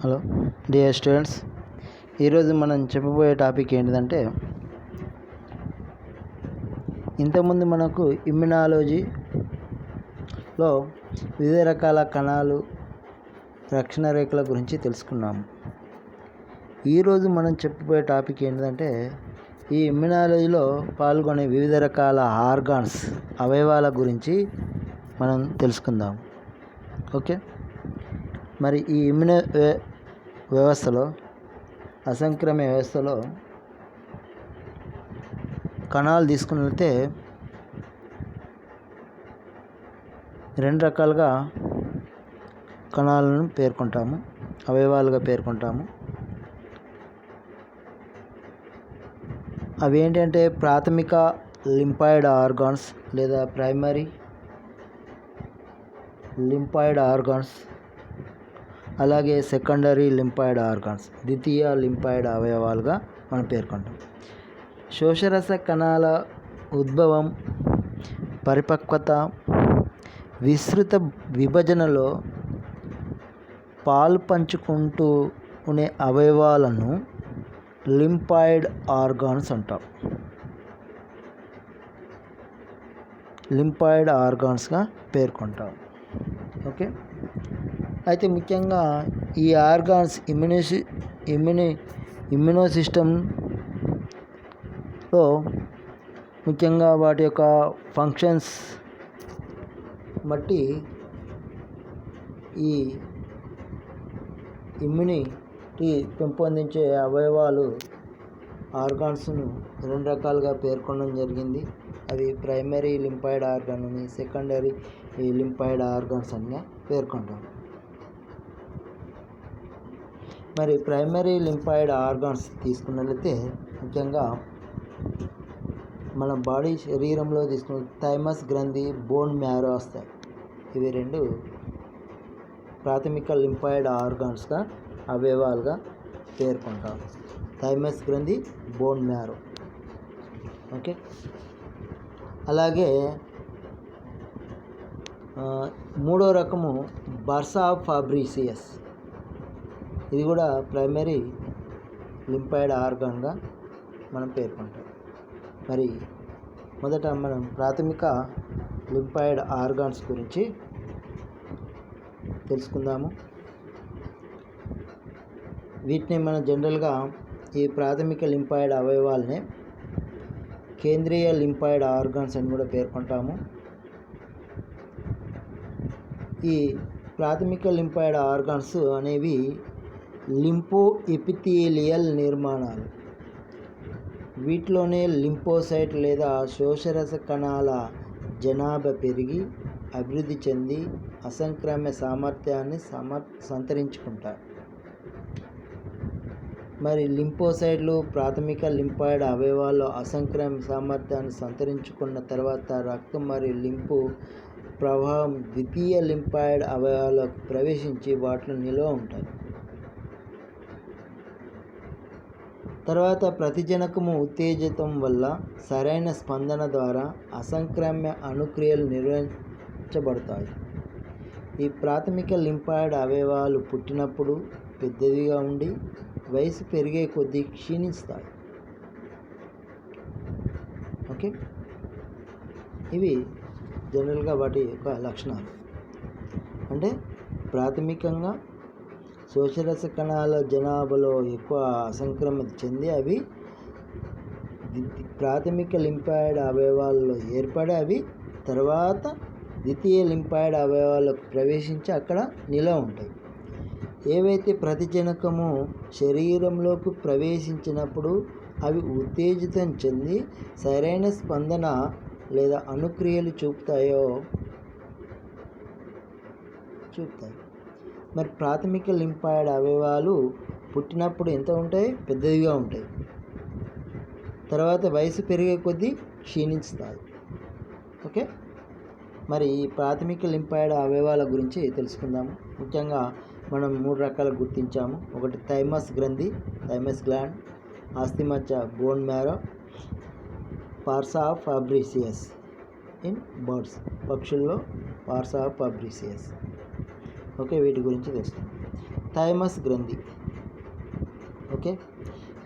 Hello dear students, ఈరోజు మనం చెప్పబోయే టాపిక్ ఏంటిదంటే, ఇంతకుముందు మనకు ఇమ్యునాలజీలో వివిధ రకాల కణాలు, రక్షణ రేఖల గురించి తెలుసుకున్నాము. ఈరోజు మనం చెప్పబోయే టాపిక్ ఏంటిదంటే, ఈ ఇమ్యునాలజీలో పాల్గొనే వివిధ రకాల ఆర్గాన్స్, అవయవాల గురించి మనం తెలుసుకుందాం. ఓకే, మరి ఈ ఇమ్యునో వ్యవస్థలో, అసంక్రమ్య వ్యవస్థలో కణాలు తీసుకున్నట్లయితే రెండు రకాలుగా కణాలను పేర్కొంటాము, అవయవాలుగా పేర్కొంటాము. అవి ఏంటంటే ప్రాథమిక లింఫాయిడ్ ఆర్గాన్స్ లేదా ప్రైమరీ లింఫాయిడ్ ఆర్గాన్స్, అలాగే సెకండరీ లింఫాయిడ్ ఆర్గాన్స్, ద్వితీయ లింఫాయిడ్ అవయవాలుగా మనం పేర్కొంటాం. శోషరస కణాల ఉద్భవం, పరిపక్వత, విస్తృత విభజనలో పాలు పంచుకుంటూ ఉండే అవయవాలను లింఫాయిడ్ ఆర్గాన్స్ అంటాం. లింఫాయిడ్ ఆర్గాన్స్గా పేర్కొంటాం. ఓకే, అయితే ముఖ్యంగా ఈ ఆర్గాన్స్ ఇమ్యూనో సిస్టంలో ముఖ్యంగా వాటి యొక్క ఫంక్షన్స్ బట్టి ఈ ఇమ్యూనిటీ పెంపొందించే అవయవాలు ఆర్గాన్స్ను రెండు రకాలుగా పేర్కొనడం జరిగింది. అవి ప్రైమరీ లింఫాయిడ్ ఆర్గాన్ అని, సెకండరీ లింఫాయిడ్ ఆర్గాన్స్ అని పేర్కొంటాం. మరి ప్రైమరీ లింఫాయిడ్ ఆర్గాన్స్ తీసుకున్నట్లయితే ముఖ్యంగా మన బాడీ శరీరంలో తీసుకున్న థైమస్ గ్రంథి, బోన్ మ్యారో వస్తాయి. ఇవి రెండు ప్రాథమిక లింఫాయిడ్ ఆర్గాన్స్గా, అవయవాలుగా పేర్కొంటాం. థైమస్ గ్రంథి, బోన్ మ్యారో. ఓకే, అలాగే మూడో రకము బర్సా ఫాబ్రిసియస్. ఇది కూడా ప్రైమరీ లింఫాయిడ్ ఆర్గాన్గా మనం పేర్కొంటాం. మరి మొదట మనం ప్రాథమిక లింఫాయిడ్ ఆర్గాన్స్ గురించి తెలుసుకుందాము. వీటిని మనం జనరల్గా ఈ ప్రాథమిక లింఫాయిడ్ అవయవాలనే కేంద్రీయ లింఫాయిడ్ ఆర్గాన్స్ అని కూడా పేర్కొంటాము. ఈ ప్రాథమిక లింఫాయిడ్ ఆర్గాన్స్ అనేవి లింఫో ఎపిథీలియల్ నిర్మాణాలు. వీటిలోనే లింఫోసైట్ లేదా శోషరస కణాల జనాభా పెరిగి అభివృద్ధి చెంది అసంక్రామ్య సామర్థ్యాన్ని సంతరించుకుంటాయి. మరి లింఫోసైట్లు ప్రాథమిక లింఫాయిడ్ అవయవాల్లో అసంక్రామ్య సామర్థ్యాన్ని సంతరించుకున్న తర్వాత రక్తం మరియు లింఫు ప్రవాహం ద్వితీయ లింఫాయిడ్ అవయవాలకు ప్రవేశించి వాటిలో నిల్వ ఉంటాయి. తర్వాత ప్రతిజనకము ఉత్తేజితం వల్ల సరైన స్పందన ద్వారా అసంక్రామ్య అణుక్రియలు నిర్వహించబడతాయి. ఈ ప్రాథమిక లింఫాయిడ్ అవయవాలు పుట్టినప్పుడు పెద్దవిగా ఉండి వయసు పెరిగే కొద్దీ క్షీణిస్తాయి. ఓకే, ఇవి జనరల్గా వాటి యొక్క లక్షణాలు. అంటే ప్రాథమికంగా శోషరస కణాల జనాభాలో ఎక్కువ అసంక్రమిత చెంది అవి ప్రాథమిక లింఫాయిడ్ అవయవాల్లో ఏర్పడి అవి తర్వాత ద్వితీయ లింఫాయిడ్ అవయవాలకు ప్రవేశించి అక్కడ నిల్వ ఉంటాయి. ఏవైతే ప్రతిజనకము శరీరంలోకి ప్రవేశించినప్పుడు అవి ఉత్తేజితం చెంది సరైన స్పందన లేదా అణుక్రియలు చూపుతాయి. మరి ప్రాథమిక లింఫాయిడ్ అవయవాలు పుట్టినప్పుడు ఎంత ఉంటాయి? పెద్దవిగా ఉంటాయి. తర్వాత వయసు పెరిగే కొద్దీ క్షీణిస్తాయి. ఓకే, మరి ఈ ప్రాథమిక లింఫాయిడ్ అవయవాల గురించి తెలుసుకుందాము. ముఖ్యంగా మనం మూడు రకాలు గుర్తించాము. ఒకటి థైమస్ గ్రంథి, థైమస్ గ్లాండ్, ఆస్తిమజ్జ, bone marrow, bursa Fabricius in birds, పక్షుల్లో పార్సా ఫాబ్రిసియస్. ఓకే, వీటి గురించి తెలుస్తుంది. థైమస్ గ్రంథి. ఓకే,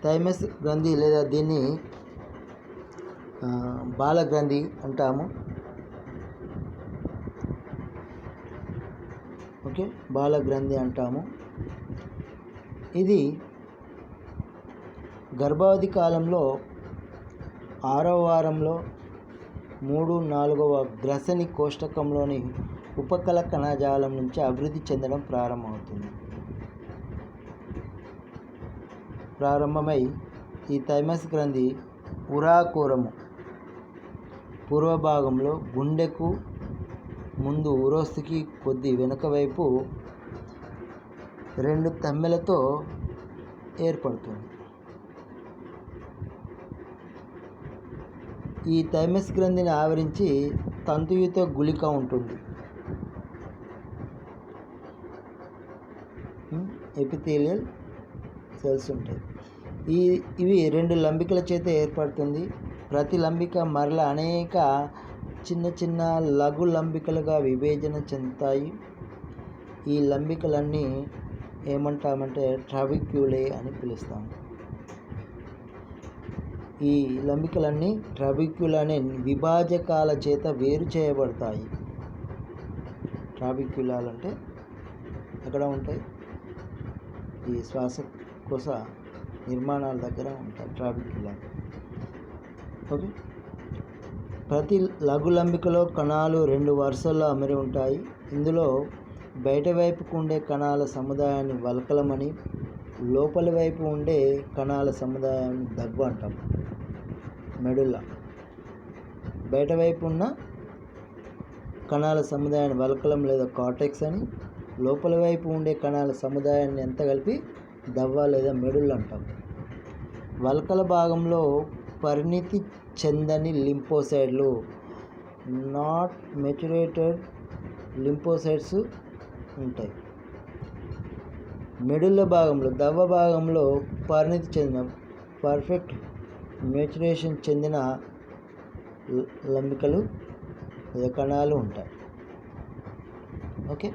థైమస్ గ్రంథి లేదా దీన్ని బాలగ్రంథి అంటాము. ఓకే, బాలగ్రంథి అంటాము. ఇది గర్భావధి కాలంలో 6వ వారంలో 3-4వ గ్రసని కోష్టకంలోని ఉపకల కణజాలం నుంచి అభివృద్ధి చెందడం ప్రారంభమై ఈ థైమస్ గ్రంథి ఉరాకురము పూర్వ భాగంలో గుండెకు ముందు ఉరోస్థికి కొద్ది వెనుక వైపు 2 తమ్మెలతో ఏర్పడుతుంది. ఈ థైమస్ గ్రంథిని ఆవరించి తంతుయుత గుళిక ఉంటుంది. ఎపిథీలియల్ సెల్స్ ఉంటాయి. ఇవి 2 లంబికల చేత ఏర్పడుతుంది. ప్రతి లంబిక మరల అనేక చిన్న చిన్న లఘు లంబికలుగా విభజన చెందుతాయి. ఈ లంబికలన్నీ ఏమంటామంటే ట్రాబిక్యులే అని పిలుస్తాము. ఈ లంబికలన్నీ ట్రాబిక్యుల అనే విభాజకాల చేత వేరు చేయబడతాయి. ట్రాబిక్యులాలు అంటే ఎక్కడ ఉంటాయి? ఈ శ్వాసకోశ నిర్మాణాల దగ్గర ఉంటాయి ట్రాబిక్యులాలు. ఓకే, ప్రతి లఘు లంబికలో కణాలు 2 వరుసల్లో అమరి ఉంటాయి. ఇందులో బయట వైపుకు ఉండే కణాల సముదాయాన్ని వల్కలమని, లోపలి వైపు ఉండే కణాల సముదాయాన్ని దగ్గు అంటాం. మెడుల్లా. బయట వైపు ఉన్న కణాల సముదాయాన్ని వల్కలం లేదా కార్టెక్స్ అని, లోపల వైపు ఉండే కణాల సముదాయాన్ని ఎంత కలిపి దవ్వ లేదా మెడుల్ అంటాం. వల్కల భాగంలో పరిణితి చెందని లింఫోసైడ్లు, నాట్ మెచ్యురేటెడ్ లింఫోసైడ్స్ ఉంటాయి. మెడుల్ల భాగంలో దవ్వ భాగంలో పరిణితి చెందిన పర్ఫెక్ట్ మెచ్యురేషన్ చెందిన లంబికలు లేదా కణాలు ఉంటాయి. ఓకే,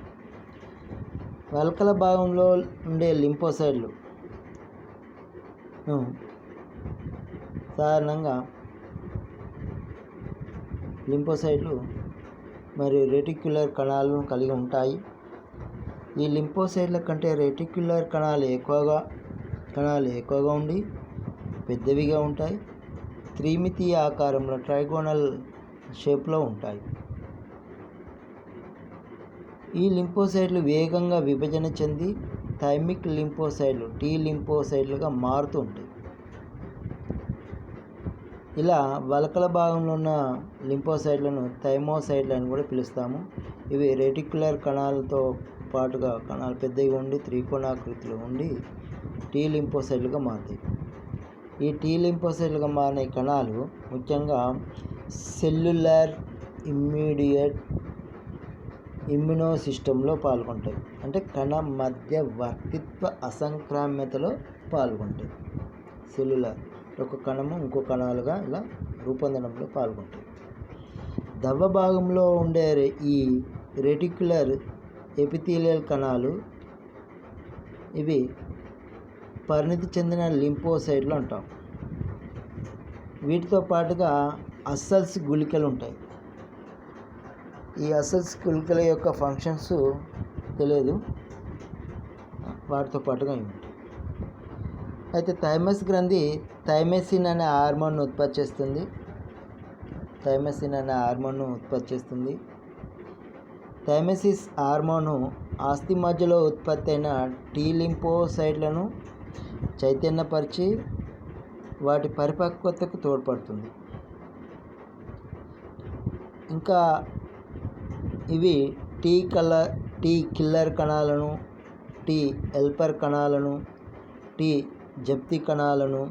వల్కల భాగంలో ఉండే లింఫోసైడ్లు సాధారణంగా లింఫోసైట్లు మరియు రెటిక్యులర్ కణాలను కలిగి ఉంటాయి. ఈ లింఫోసైట్ల కంటే రెటిక్యులర్ కణాలు ఎక్కువగా ఉండి పెద్దవిగా ఉంటాయి. త్రిమితీయ ఆకారంలో ట్రైగోనల్ షేప్లో ఉంటాయి. ఈ లింఫోసైట్లు వేగంగా విభజన చెంది థైమిక్ లింఫోసైట్లు టీ లింఫోసైట్లుగా మారుతూ ఉంటాయి. ఇలా వల్కల భాగంలో ఉన్న లింఫోసైట్లను థైమోసైట్లు అని కూడా పిలుస్తాము. ఇవి రెటిక్యులర్ కణాలతో పాటుగా కణాలు పెద్దగా ఉండి త్రికోణాకృతిలో ఉండి టీ లింఫోసైట్లుగా మారుతాయి. ఈ టీ లింఫోసైట్లుగా మారిన కణాలు ముఖ్యంగా సెల్యులార్ ఇమ్మీడియట్ ఇమ్యునో సిస్టంలో పాల్గొంటాయి. అంటే కణ మధ్యవర్తిత్వ అసంక్రామ్యతలో పాల్గొంటాయి. సెల్యులార్ ఒక కణము ఇంకో కణాలుగా ఇలా రూపొందడంలో పాల్గొంటాయి. దవ్వ భాగంలో ఉండే ఈ రెటిక్యులర్ ఎపిథీలియల్ కణాలు ఇవి పరిణితి చెందిన లింఫోసైట్లు అంటాం. వీటితో పాటుగా అస్సల్స్ గుళికలు ఉంటాయి. ఈ అస్సల్స్ గుళికల యొక్క ఫంక్షన్స్ తెలియదు, వాటితో పాటుగా ఉంటాయి. అయితే థైమస్ గ్రంథి థైమసిన్ అనే హార్మోన్ను ఉత్పత్తి చేస్తుంది. థైమసిస్ హార్మోను ఆస్తి మధ్యలో ఉత్పత్తి అయిన టీ లింఫోసైట్లను చైతన్యపరిచి వాటి పరిపక్వతకు తోడ్పడుతుంది. ఇంకా ఇవి టీ కిల్లర్ కణాలను, టీ హెల్పర్ కణాలను, టీ జప్తి కణాలను,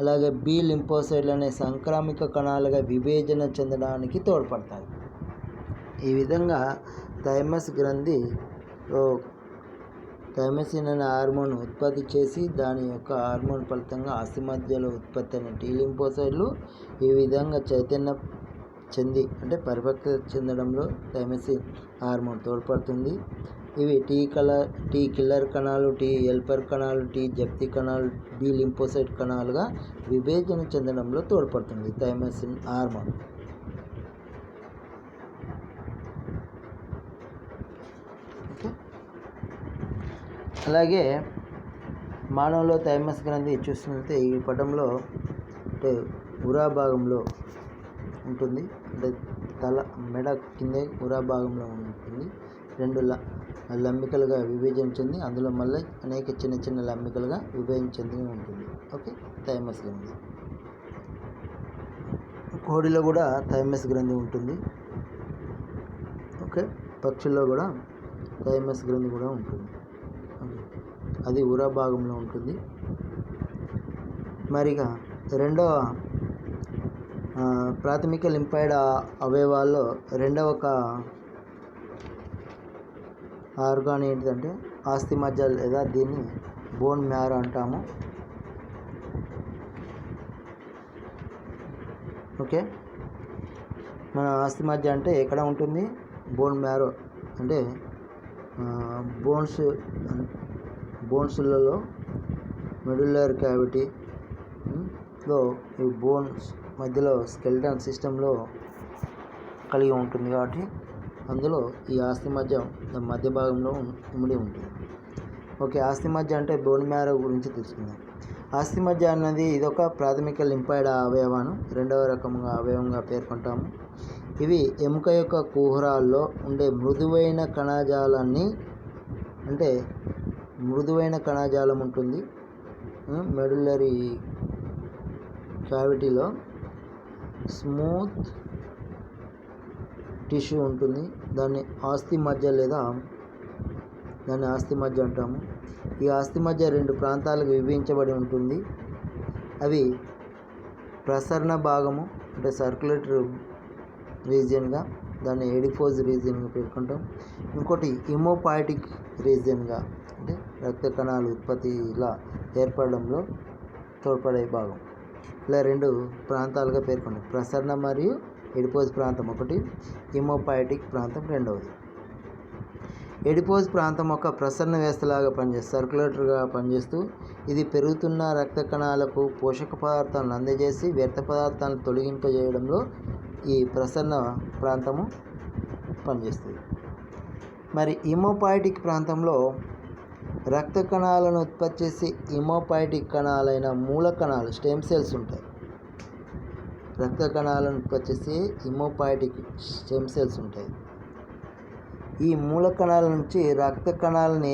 అలాగే బి లింఫోసైట్లు అనే సంక్రామిక కణాలుగా విభజన చెందడానికి తోడ్పడతాయి. ఈ విధంగా థైమస్ గ్రంథి థైమసిన్ అనే హార్మోన్ ఉత్పత్తి చేసి దాని యొక్క హార్మోన్ ఫలితంగా ఆస్తి మధ్యలో ఉత్పత్తి అయిన టీ లింఫోసైట్లు ఈ విధంగా చైతన్య చెంది అంటే పరిపక్వత చెందడంలో థైమసిన్ హార్మోన్ తోడ్పడుతుంది. ఇవి టీ కిల్లర్ కణాలు, టీ హెల్పర్ కణాలు, టీ జప్తి కణాలు, బి లింఫోసైట్ కణాలుగా విభజన చెందడంలో తోడ్పడుతుంది థైమసిన్ హార్మోన్. అలాగే మానవులో థైమస్ గ్రంథి చూసినట్లయితే ఈ పటంలో అంటే ఉరా భాగంలో ఉంటుంది, అంటే తల మెడ కింద ఉరా భాగంలో ఉంటుంది. 2 లంబికలుగా విభజించింది, అందులో మళ్ళీ అనేక చిన్న చిన్న లంబికలుగా విభజించింది ఉంటుంది. ఓకే, థైమస్ గ్రంథి. కోడిలో కూడా థైమస్ గ్రంథి ఉంటుంది. ఓకే, పక్షుల్లో కూడా థైమస్ గ్రంథి కూడా ఉంటుంది. అది ఉరా భాగంలో ఉంటుంది. మరిగా రెండవ ప్రాథమిక లింఫాయిడ్ అవయవాల్లో రెండవ ఒక ఆర్గాన్ ఏంటిదంటే ఆస్తిమజ్జ, లేదా దీన్ని బోన్ మ్యారో అంటాము. ఓకే, మన ఆస్తిమజ్జ అంటే ఎక్కడ ఉంటుంది? బోన్ మ్యారో అంటే బోన్స్లలో మెడులర్ క్యావిటీలో ఈ బోన్స్ మధ్యలో స్కెలిటన్ సిస్టంలో కలిగి ఉంటుంది కాబట్టి అందులో ఈ ఆస్తిమజ్జ మధ్య భాగంలో ఇమిడి ఉంటుంది. ఓకే, ఆస్తిమజ్జ అంటే బోన్ మ్యారో గురించి తెలుసుకుందాం. ఆస్తిమజ్జ అన్నది ఇదొక ప్రాథమిక లింఫాయిడ్ అవయవాన్ని రెండవ రకంగా అవయవంగా పేర్కొంటాము. ఇవి ఎముక యొక్క కుహరాల్లో ఉండే మృదువైన కణజాలం ఉంటుంది. మెడులరీ క్యావిటీలో స్మూత్ టిష్యూ ఉంటుంది. దాన్ని ఆస్తిమజ్జ అంటాము. ఈ ఆస్తిమజ్జ 2 ప్రాంతాలకు విభజించబడి ఉంటుంది. అవి ప్రసరణ భాగము అంటే సర్క్యులేటరీ రీజియన్గా, దాన్ని ఎడిపోజ్ రీజియన్గా పేర్కొంటాం. ఇంకోటి హిమోపాయిటిక్ రీజియన్గా, అంటే రక్త కణాలు ఉత్పత్తి ఇలా ఏర్పడడంలో తోడ్పడే భాగం. ఇలా 2 ప్రాంతాలుగా పేర్కొంటాం. ప్రసరణ మరియు ఎడిపోజ్ ప్రాంతం ఒకటి, హిమోపాయిటిక్ ప్రాంతం రెండవది. ఎడిపోజ్ ప్రాంతం ఒక ప్రసరణ వ్యవస్థలాగా సర్క్యులేటర్గా పనిచేస్తూ ఇది పెరుగుతున్న రక్త కణాలకు పోషక పదార్థాలను అందజేసి వ్యర్థ పదార్థాలను తొలగింపజేయడంలో ఈ ప్రసరణ ప్రాంతము పనిచేస్తుంది. మరి హిమోపాయిటిక్ ప్రాంతంలో రక్త కణాలను ఉత్పత్తి చేసి హిమోపాయిటిక్ కణాలైన మూల కణాలు స్టెమ్ సెల్స్ ఉంటాయి. రక్త కణాలను ఉత్పత్తి చేసి హిమోపాయిటిక్ స్టెమ్ సెల్స్ ఉంటాయి. ఈ మూల కణాల నుంచి రక్త కణాలను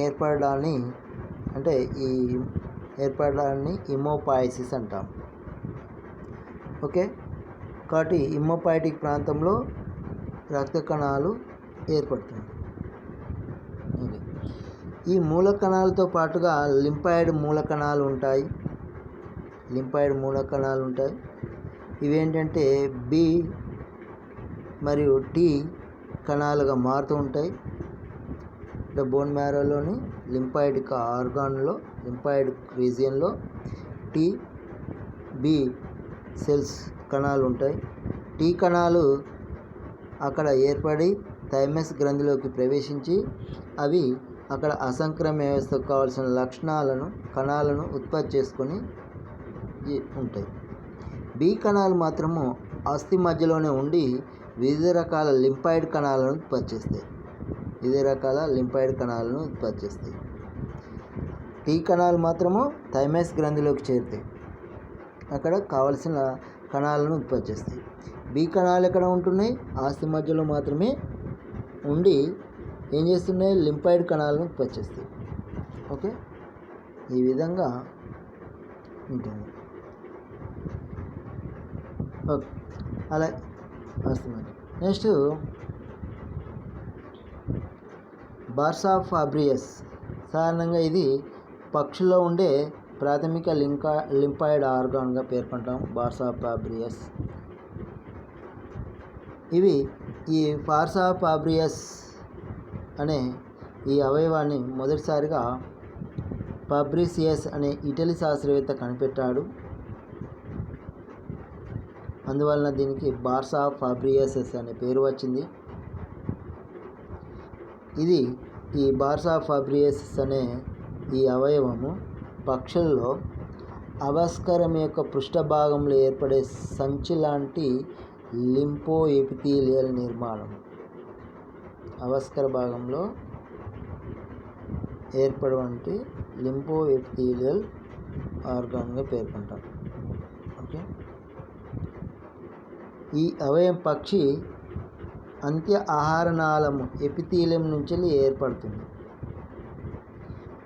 ఏర్పడడాన్ని హిమోపాయిసిస్ అంటాం. ఓకే, కాబట్టి హిమోపాయిటిక్ ప్రాంతంలో రక్త కణాలు ఏర్పడుతుంది. ఈ మూల కణాలతో పాటుగా లింఫాయిడ్ మూల కణాలు ఉంటాయి. ఇవేంటంటే బి మరియు టీ కణాలుగా మారుతూ ఉంటాయి. అంటే బోన్ మ్యారోలోని లింఫాయిడ్ రీజియన్లో టీ, బి సెల్స్ కణాలు ఉంటాయి. టీ కణాలు అక్కడ ఏర్పడి థైమస్ గ్రంథిలోకి ప్రవేశించి అవి అక్కడ అసంక్రమ్య వ్యవస్థకు కావాల్సిన కణాలను ఉత్పత్తి చేసుకొని ఉంటాయి. బి కణాలు మాత్రము అస్థి మధ్యలోనే ఉండి వివిధ రకాల లింఫాయిడ్ కణాలను ఉత్పత్తి చేస్తాయి. టీ కణాలు మాత్రము థైమస్ గ్రంథిలోకి చేరుతాయి, అక్కడ కావలసిన కణాలను ఉత్పత్తి చేస్తాయి. బి కణాలు ఎక్కడ ఉంటున్నాయి? అస్థి మధ్యలో మాత్రమే ఉండి ఏం చేస్తున్నాయి? లింఫాయిడ్ కణాలను ఉత్పత్తి చేస్తాయి. ఓకే, ఈ విధంగా ఉంటుంది. ఓకే, అలా వస్తుంది. నెక్స్ట్ బార్సా ఫాబ్రియస్. సాధారణంగా ఇది పక్షుల్లో ఉండే ప్రాథమిక లింఫాయిడ్ ఆర్గాన్గా పేర్కొంటాం, బార్సా ఫాబ్రియస్. ఈ బార్సా ఫాబ్రియస్ అనే ఈ అవయవాన్ని మొదటిసారిగా ఫాబ్రిసియస్ అనే ఇటలీ శాస్త్రవేత్త కనిపెట్టాడు. అందువలన దీనికి బార్సా ఫాబ్రియస్ అనే పేరు వచ్చింది. ఇది ఈ బార్సా ఫాబ్రియేసిస్ అనే ఈ అవయవము పక్షుల్లో అవస్కరం యొక్క పృష్ఠభాగంలో ఏర్పడే సంచి లాంటి లింపో ఎపిథీలియల్ నిర్మాణం, అవస్కర భాగంలో ఏర్పడవంటి లింపో ఎపిథీలియల్ ఆర్గాన్గా పేర్కొంటాం. ఓకే, ఈ అవయవం పక్షి అంత్య ఆహార నాళము ఎపిథీలియం నుంచి ఏర్పడుతుంది.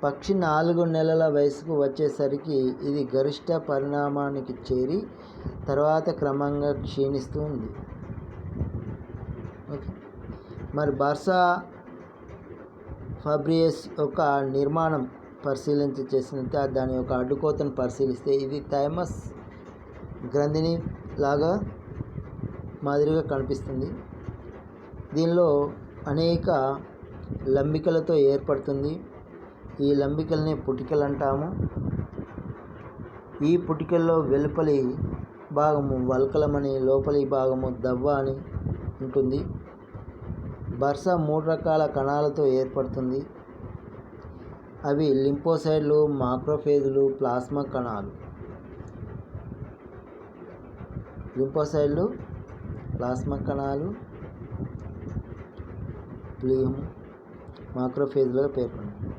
పక్షి 4 నెలల వయసుకు వచ్చేసరికి ఇది గరిష్ట పరిణామానికి చేరి తర్వాత క్రమంగా క్షీణిస్తుంది. ఓకే, మరి బార్సా ఫాబ్రియేస్ యొక్క నిర్మాణం చేసినట్టు దాని యొక్క అడ్డుకోతను పరిశీలిస్తే ఇది థైమస్ గ్రంథిని లాగా మాదిరిగా కనిపిస్తుంది. దీనిలో అనేక లంబికలతో ఏర్పడుతుంది. ఈ లంబికల్ని పుటికలు అంటాము. ఈ పుటికల్లో వెలుపలి భాగము వల్కలమని, లోపలి భాగము దవ్వ అని ఉంటుంది. బార్సా 3 రకాల కణాలతో ఏర్పడుతుంది. అవి లింపోసైడ్లు, మాక్రోఫేజ్లు, ప్లాస్మా కణాలు. లింపోసైడ్లు, ప్లాస్మా కణాలు, ప్లీహం, మాక్రోఫేజ్లుగా పేర్కొంటారు.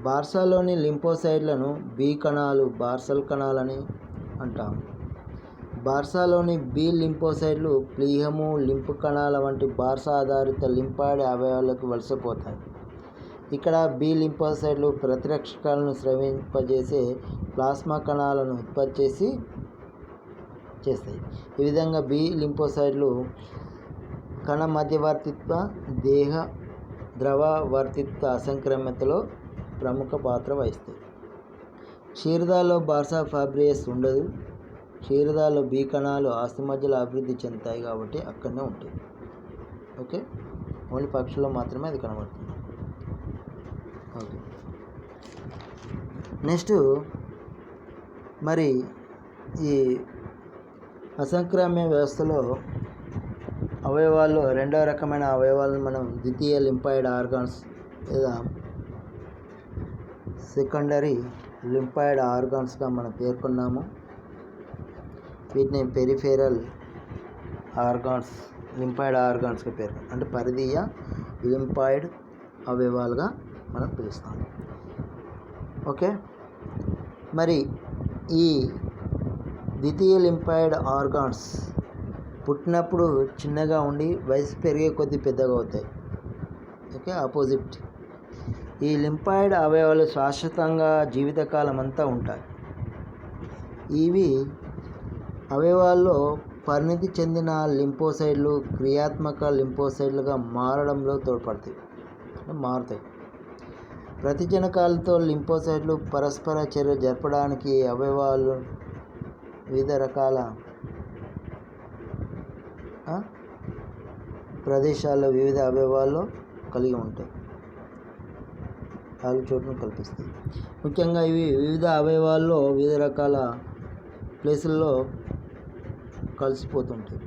బార్సాలోని లింపోసైడ్లను బి కణాలు, బార్సల్ కణాలని అంటాము. బార్సాలోని బి లింపోసైడ్లు ప్లీహము, లింపు కణాల వంటి బార్సా ఆధారిత లింపాయిడ్ అవయవాలకు వలసపోతాయి. ఇక్కడ బి లింపోసైడ్లు ప్రతిరక్షకాలను స్రవింపజేసే ప్లాస్మా కణాలను ఉత్పత్తి చేస్తాయి. ఈ విధంగా బి లింపోసైడ్లు కణ మధ్యవర్తిత్వ, దేహ ద్రవవర్తిత్వ అసంక్రమ్యతలో ప్రముఖ పాత్ర వహిస్తాయి. క్షీరదాల్లో బార్సా ఫాబ్రియేస్ ఉండదు. క్షీరదాల్లో బి కణాలు ఆస్తి మధ్యలో అభివృద్ధి చెందుతాయి కాబట్టి అక్కడనే ఉంటాయి. ఓకే, ఓన్లీ పక్షుల్లో మాత్రమే అది కనబడుతుంది. ఓకే, నెక్స్ట్ మరి ఈ అసంక్రామ్య వ్యవస్థలో అవయవాల్లో రెండవ రకమైన అవయవాలను మనం ద్వితీయ లింపాయిడ్ ఆర్గాన్స్ లేదా సెకండరీ లింపాయిడ్ ఆర్గాన్స్గా మనం పేర్కొన్నాము. వీటిని పెరిఫెరల్ ఆర్గాన్స్, లింపాయిడ్ ఆర్గాన్స్గా పేర్కొన్నాం. అంటే పరిధీయ లింపాయిడ్ అవయవాలుగా మనం పిలుస్తాము. ఓకే, మరి ఈ ద్వితీయ లింపాయిడ్ ఆర్గాన్స్ పుట్టినప్పుడు చిన్నగా ఉండి వయసు పెరిగే కొద్దీ పెద్దగా అవుతాయి. Okay, opposite. ఈ లింపాయిడ్ అవయవాలు శాశ్వతంగా జీవితకాలం అంతా ఉంటాయి. ఇవి అవయవాల్లో పరిణితి చెందిన లింపోసైడ్లు క్రియాత్మక లింపోసైడ్లుగా మారడంలో తోడ్పడతాయి, మారుతాయి. ప్రతిజనకాలతో లింపోసైడ్లు పరస్పర చర్య జరపడానికి అవయవాలు వివిధ రకాల ప్రదేశాల్లో వివిధ అవయవాల్లో కలిగి ఉంటాయి, చోటును కల్పిస్తాయి. ముఖ్యంగా ఇవి వివిధ అవయవాల్లో వివిధ రకాల ప్లేసుల్లో కలిసిపోతుంటాయి.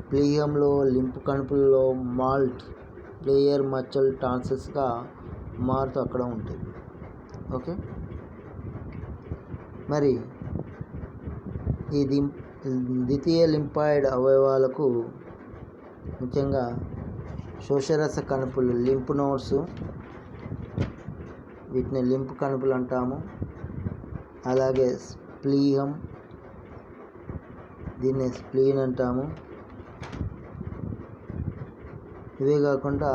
ప్లీహంలో, లింపు కణుపుల్లో మాల్ట్, ప్లేయర్ మచ్చల్ టాన్సెస్గా మారుతూ అక్కడ ఉంటాయి. ఓకే, మరి ఈ ద్వితీయ లింపాయిడ్ అవయవాలకు ముఖ్యంగా శోషరస కణుపులు, లింప్ నోడ్స్, వీటిని లింపు కణుపులు అంటాము. అలాగే స్ప్లీహం, దీన్ని స్ప్లీన్ అంటాము. ఇవే కాకుండా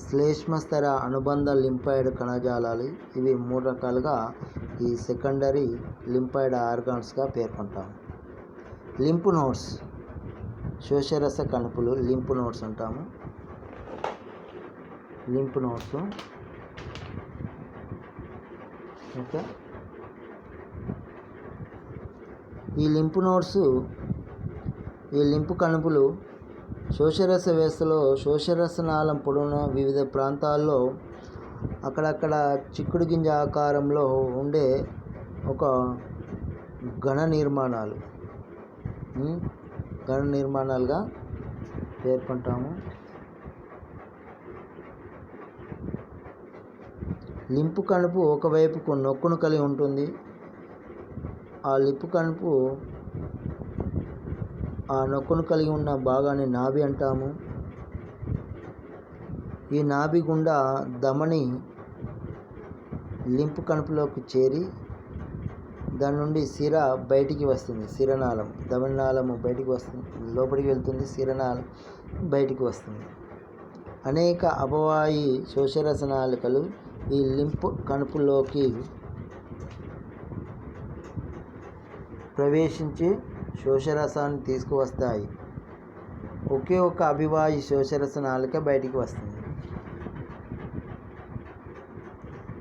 శ్లేష్మస్తర అనుబంధ లింపాయిడ్ కణజాలాలు, ఇవి 3 రకాలుగా ఈ సెకండరీ లింపాయిడ్ ఆర్గాన్స్గా పేర్కొంటాము. లింప్ నోడ్స్, శోషరస కణుపులు లింప్ నోడ్స్ అంటాము. Lymph nodes. ఓకే, ఈ లింప్ నోడ్స్, ఈ లింపు కణుపులు శోషరస వ్యవస్థలో శోషరస నాళం పొడవున వివిధ ప్రాంతాల్లో అక్కడక్కడ చిక్కుడు గింజ ఆకారంలో ఉండే ఒక ఘన నిర్మాణాలుగా పేర్కొంటాము. లింపు కణుపు ఒకవైపుకు నొక్కును కలిగి ఉంటుంది. ఆ లింపు కణుపు ఆ నొక్కును కలిగి ఉన్న భాగాన్ని నాభి అంటాము. ఈ నాభి గుండా ధమని లింపు కణుపులోకి చేరి దాని నుండి సిర బయటికి వస్తుంది. సిరనాళం, ధమనినాళము బయటికి వస్తుంది, లోపలికి వెళ్తుంది. సిరనాళం బయటికి వస్తుంది. అనేక అపవాయి శోషరస నాళికలు ఈ లింపు కణుపులోకి ప్రవేశించి శోషరసాన్ని తీసుకువస్తాయి. ఒకే ఒక అభివాయి శోషరస నాళిక బయటికి వస్తుంది.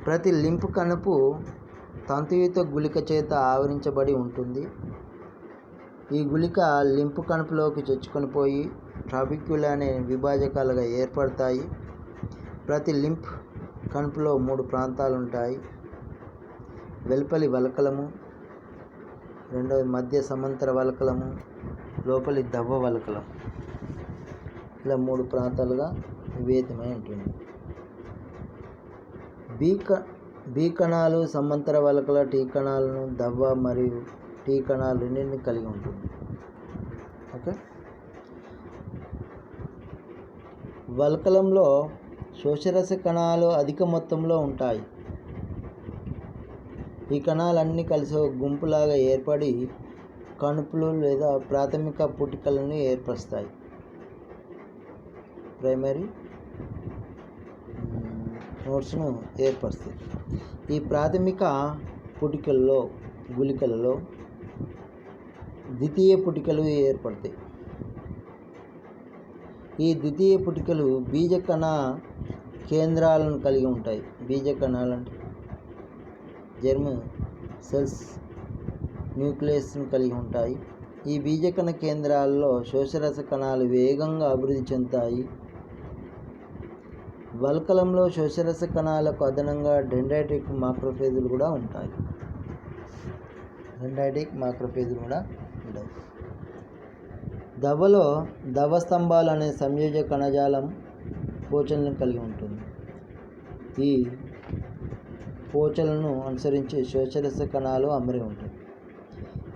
ప్రతి లింపు కణుపు తంతుయుత గుళిక చేత ఆవరించబడి ఉంటుంది. ఈ గుళిక లింపు కణుపులోకి చొచ్చుకొని పోయి ట్రాబిక్యులా అనే విభాజకాలుగా ఏర్పడతాయి. ప్రతి లింప్ కణుపులో 3 ప్రాంతాలు ఉంటాయి. వెలుపలి వలకలము, రెండవది మధ్య సమాంతర వలకలము, లోపలి దవ్వ వలకలం. ఇలా 3 ప్రాంతాలుగా విభేదమై ఉంటుంది. బి కణాలు సమాంతర వలకల టీ కణాలను, దవ్వ మరియు టీ కణాలు రెండింటిని కలిగి ఉంటుంది. ఓకే, వలకలంలో శోషరస కణాలు అధిక మొత్తంలో ఉంటాయి. ఈ కణాలన్నీ కలిసి ఒక గుంపులాగా ఏర్పడి కణుపులు లేదా ప్రాథమిక పుటికలను ఏర్పరుస్తాయి. ప్రైమరీ నోట్స్ను ఏర్పరుస్తాయి. ఈ ప్రాథమిక పుటికల్లో గుళికలలో ద్వితీయ పుటికలు ఏర్పడతాయి. ఈ ద్వితీయ పుటికలు బీజకణ కేంద్రాలను కలిగి ఉంటాయి. బీజకణాలు అంటే జెర్మ్ సెల్స్ న్యూక్లియస్ను కలిగి ఉంటాయి. ఈ బీజకణ కేంద్రాల్లో శోషరస కణాలు వేగంగా అభివృద్ధి చెందుతాయి. వల్కలంలో శోషరస కణాలకు అదనంగా డెండ్రైటిక్ మాక్రోఫేజులు కూడా ఉంటాయి. దవ్వలో దవ్వ స్తంభాలు అనే సంయోజ కణజాలం పోచలను కలిగి ఉంటుంది. ఈ పోచలను అనుసరించి శోషరస కణాలు అమరి ఉంటాయి.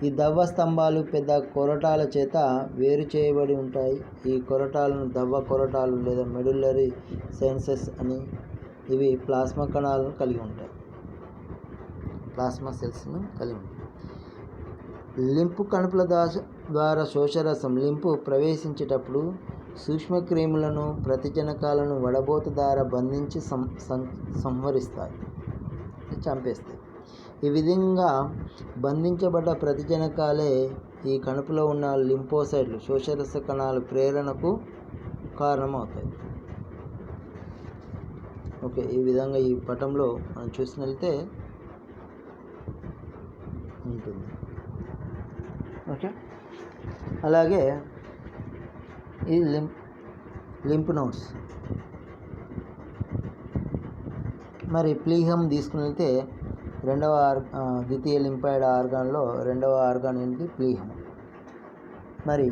ఈ దవ్వ స్తంభాలు పెద్ద కొరటాల చేత వేరు చేయబడి ఉంటాయి. ఈ కొరటాలను దవ్వ కొరటాలు లేదా మెడుల్లరీ సెన్సెస్ అని. ఇవి ప్లాస్మా కణాలను కలిగి ఉంటాయి. ప్లాస్మా సెల్స్ను కలిగి ఉంటాయి. లింపు కణుపుల ద్వారా శోషరసం లింపు ప్రవేశించేటప్పుడు సూక్ష్మక్రిములను, ప్రతిజనకాలను వడబోత ద్వారా బంధించి సంహరిస్తాయి, చంపేస్తాయి. ఈ విధంగా బంధించబడ్డ ప్రతిజనకాలే ఈ కణుపులో ఉన్న లింపోసైట్లు శోషరస కణాల ప్రేరణకు కారణమవుతాయి. ఓకే, ఈ విధంగా ఈ పటంలో మనం చూసినట్లయితే ఉంటుంది. ఓకే, అలాగే ఈ లింప్ నోడ్స్. మరి ప్లీహం తీసుకున్నట్లయితే ద్వితీయ లింఫాయిడ్ ఆర్గాన్లో రెండవ ఆర్గాన్ ఏంటి? ప్లీహం. మరి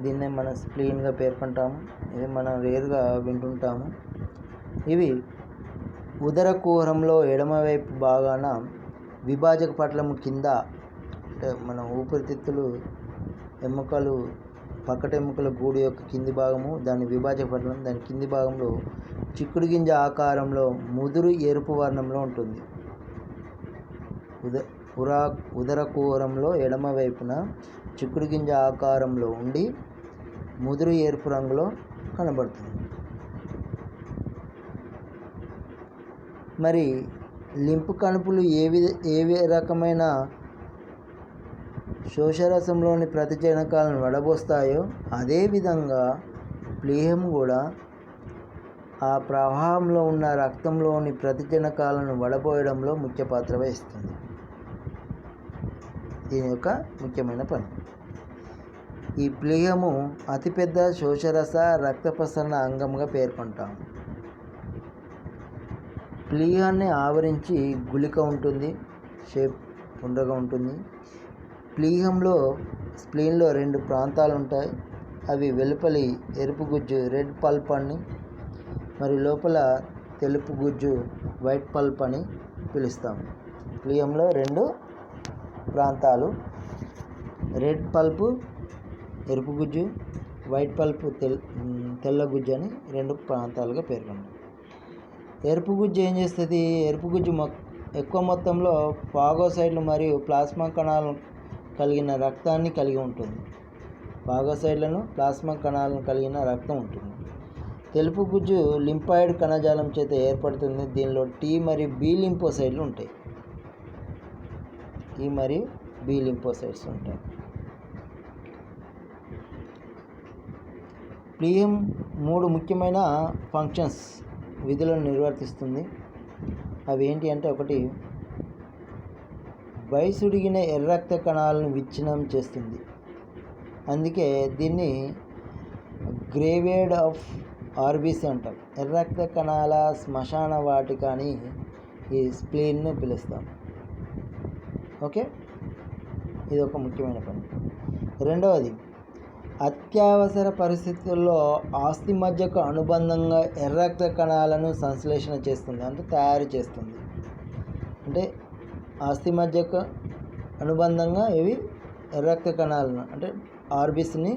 దీన్నే మనం స్ప్లీన్గా పేర్కొంటాము. ఇది మనం రేరుగా వింటుంటాము. ఇవి ఉదర కుహరంలో ఎడమవైపు భాగాన విభాజక పటలం కింద, అంటే మన ఊపిరితిత్తులు ఎముకలు పక్కటెముకల గూడు యొక్క కింది భాగము, దాని విభాజక పటలం, దాని కింది భాగంలో చిక్కుడు గింజ ఆకారంలో ముదురు ఎరుపు వర్ణంలో ఉంటుంది. ఉదర కుహరంలో ఎడమ వైపున చిక్కుడు గింజ ఆకారంలో ఉండి ముదురు ఎరుపు రంగులో కనబడుతుంది. మరి లింపు కణుపులు ఏ రకమైన శోషరసంలోని ప్రతిజనకాలను వడబోస్తాయో అదేవిధంగా ప్లీహం కూడా ఆ ప్రవాహంలో ఉన్న రక్తంలోని ప్రతిజనకాలను వడబోయడంలో ముఖ్య పాత్ర వహిస్తుంది. దీని యొక్క ముఖ్యమైన పని. ఈ ప్లీహము అతిపెద్ద శోషరస రక్త ప్రసరణ అంగంగా పేర్కొంటాము. ప్లీహాన్ని ఆవరించి గుళిక ఉంటుంది, షేప్ ఉండగా ఉంటుంది. స్ప్లీన్లో 2 ప్రాంతాలు ఉంటాయి. అవి వెలుపలి ఎరుపు గుజ్జు రెడ్ పల్ప్ అని, మరి లోపల తెలుపు గుజ్జు వైట్ పల్ప్ అని పిలుస్తాము. ప్లియంలో 2 ప్రాంతాలు, రెడ్ పల్ప్ ఎరుపు గుజ్జు, వైట్ పల్ప్ తెల్ల గుజ్జు అని 2 ప్రాంతాలుగా పేర్కొంటాం. ఎరుపు గుజ్జు ఏం చేస్తుంది? ఎరుపు గుజ్జు ఎక్కువ మొత్తంలో ఫాగోసైడ్లు మరియు ప్లాస్మా కణాలను కలిగిన రక్తాన్ని కలిగి ఉంటుంది. ఫాగోసైడ్లను, ప్లాస్మా కణాలను కలిగిన రక్తం ఉంటుంది. తెలుపు గుజ్జు లింఫాయిడ్ కణజాలం చేత ఏర్పడుతుంది. దీనిలో టీ మరియు బి లింఫోసైడ్లు ఉంటాయి. టీ మరియు బి లింఫోసైడ్స్ ఉంటాయి. ప్లియం 3 ముఖ్యమైన ఫంక్షన్స్, విధులను నిర్వర్తిస్తుంది. అవి ఏంటి అంటే, 1 వయసుడిగిన ఎర్ర రక్త కణాలను విచ్ఛిన్నం చేస్తుంది. అందుకే దీన్ని గ్రేవేడ్ ఆఫ్ ఆర్బీసీ అంటాం. ఎర్ర రక్త కణాల శ్మశాన వాటిక అని ఈ స్ప్లీన్ను పిలుస్తాం. ఓకే, ఇది ఒక ముఖ్యమైన పని. 2వది, అత్యవసర పరిస్థితుల్లో అస్థిమజ్జకు అనుబంధంగా ఎర్ర రక్త కణాలను సంశ్లేషణ చేస్తుంది, అంటే తయారు చేస్తుంది. అంటే అస్థిమజ్జకు అనుబంధంగా ఇవి ఎర్ర రక్త కణాలను అంటే ఆర్బీసీని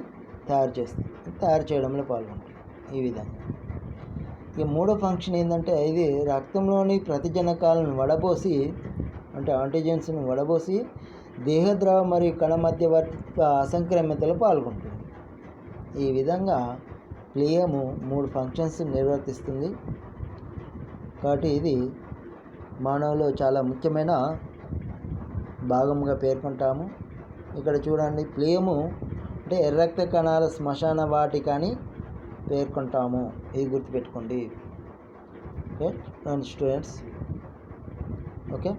తయారు చేస్తుంది, తయారు చేయడంలో పాల్గొంటుంది. ఈ విధంగా ఇక 3వ ఫంక్షన్ ఏంటంటే, ఇది రక్తంలోని ప్రతిజనకాలను వడబోసి, అంటే యాంటీజెన్స్ను వడబోసి దేహద్రవ మరియు కణ మధ్యవర్తి అసంక్రమ్యతలో పాల్గొంటుంది. ఈ విధంగా ప్లియము 3 ఫంక్షన్స్ నిర్వర్తిస్తుంది. కాబట్టి ఇది మానవులో చాలా ముఖ్యమైన భాగంగా పేర్కొంటాము. ఇక్కడ చూడండి, ప్లియము అంటే ఎర్ర రక్త కణాల శ్మశాన వాటిక అని పేర్కొంటాము. ఇది గుర్తుపెట్టుకోండి. Okay students. ఓకే,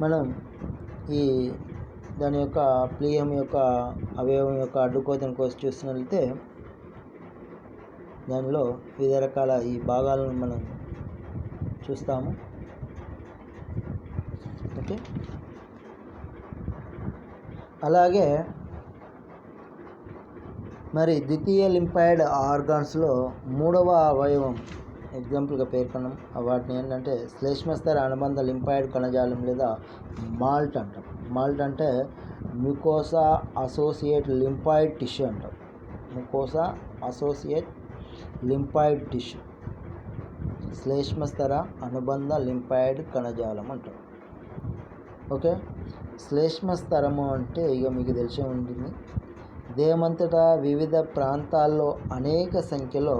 మనం ఈ దాని యొక్క ప్లియం యొక్క అవయవం యొక్క అడ్డుకోతను కోసి చూసినట్లయితే, దానిలో వివిధ రకాల ఈ భాగాలను మనం చూస్తాము. ఓకే, అలాగే మరి ద్వితీయ లింఫాయిడ్ ఆర్గాన్స్లో 3వ అవయవం ఎగ్జాంపుల్గా పేర్కొన్నాం. వాటిని ఏంటంటే శ్లేష్మస్తర అనుబంధ లింఫాయిడ్ కణజాలం లేదా మాల్ట్ అంటాం. మాల్ట్ అంటే మ్యూకోసా అసోసియేట్ లింఫాయిడ్ టిష్యూ అంటాం. మ్యూకోసా అసోసియేట్ లింఫాయిడ్ టిష్యూ, శ్లేష్మస్తర అనుబంధ లింఫాయిడ్ కణజాలం అంటాం. ఓకే, శ్లేష్మస్తరము అంటే ఇక మీకు తెలిసే ఉంటుంది. దేహమంతటా వివిధ ప్రాంతాల్లో అనేక సంఖ్యలో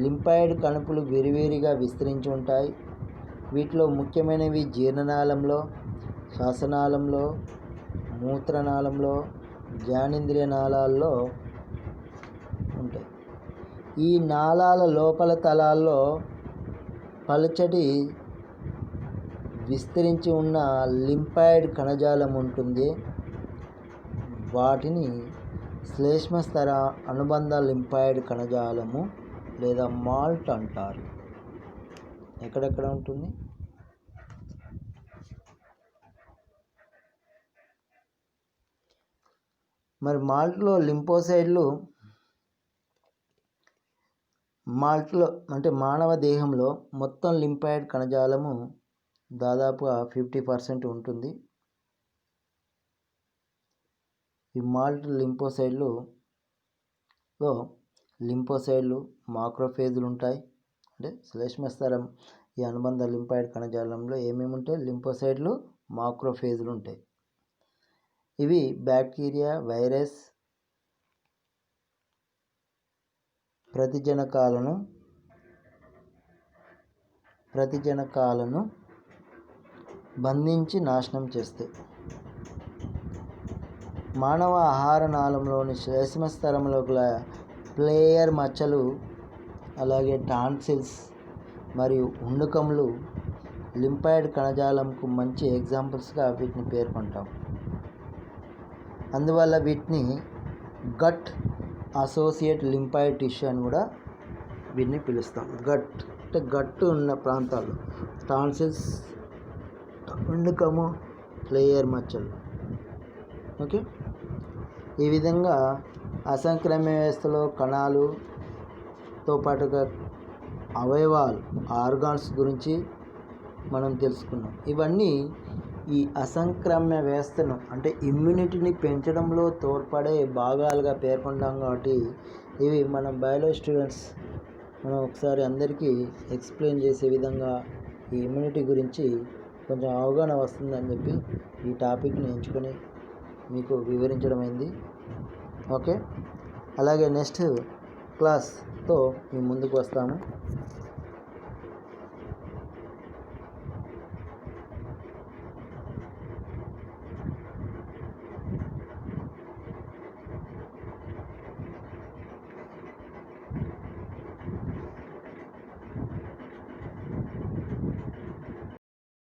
లింఫాయిడ్ కణుపులు విరివిరిగా విస్తరించి ఉంటాయి. వీటిలో ముఖ్యమైనవి జీర్ణనాళంలో, శ్వాసనాళంలో, మూత్రనాళంలో, జ్ఞానేంద్రియ నాళాల్లో ఉంటాయి. ఈ నాళాల లోపల తలాల్లో పలుచటి విస్తరించి ఉన్న లింఫాయిడ్ కణజాలం ఉంటుంది. వాటిని శ్లేష్మస్తర అనుబంధ లింఫాయిడ్ కణజాలము లేదా మాల్ట్ అంటారు. ఎక్కడెక్కడ ఉంటుంది? మరి మాల్ట్లో అంటే మానవ దేహంలో మొత్తం లింఫాయిడ్ కణజాలము దాదాపుగా 50% ఉంటుంది. ఈ మాల్ట్ లింఫోసైడ్లు మాక్రోఫేజ్లు ఉంటాయి. అంటే శ్లేష్మస్తరం ఈ అనుబంధ లింఫాయిడ్ కణజాలంలో ఏమేమి ఉంటాయి? లింఫోసైడ్లు, మాక్రోఫేజ్లు ఉంటాయి. ఇవి బ్యాక్టీరియా, వైరస్ ప్రతిజనకాలను బంధించి నాశనం చేస్తాయి. మానవ ఆహార నాళంలోని శ్లేష్మస్తరంలో ప్లేయర్ మచ్చలు, అలాగే టాన్సిల్స్ మరియు ఉండుకములు లింఫాయిడ్ కణజాలంకు మంచి ఎగ్జాంపుల్స్గా వీటిని పేర్కొంటాం. అందువల్ల వీటిని గట్ అసోసియేట్ లింఫాయిడ్ టిష్యూ అని కూడా వీటిని పిలుస్తాం. గట్ అంటే గట్టు ఉన్న ప్రాంతాలు, టాన్సిల్స్, ఉండుకము, ప్లేయర్ మచ్చలు. ఓకే, ఈ విధంగా అసంక్రమ్య వ్యవస్థలో కణాలుతో పాటుగా అవయవాలు ఆర్గాన్స్ గురించి మనం తెలుసుకున్నాం. ఇవన్నీ ఈ అసంక్రామ్య వ్యవస్థను అంటే ఇమ్యూనిటీని పెంచడంలో తోడ్పడే భాగాలుగా పేర్కొంటాం. కాబట్టి ఇవి మనం బయాలజీ స్టూడెంట్స్ మనం ఒకసారి అందరికీ ఎక్స్ప్లెయిన్ చేసే విధంగా ఈ ఇమ్యూనిటీ గురించి కొంచెం అవగాహన వస్తుందని చెప్పి ఈ టాపిక్ని ఎంచుకొని మీకు వివరించడం అయింది. ఓకే, అలాగే నెక్స్ట్ క్లాస్తో మేము ముందుకు వస్తాము.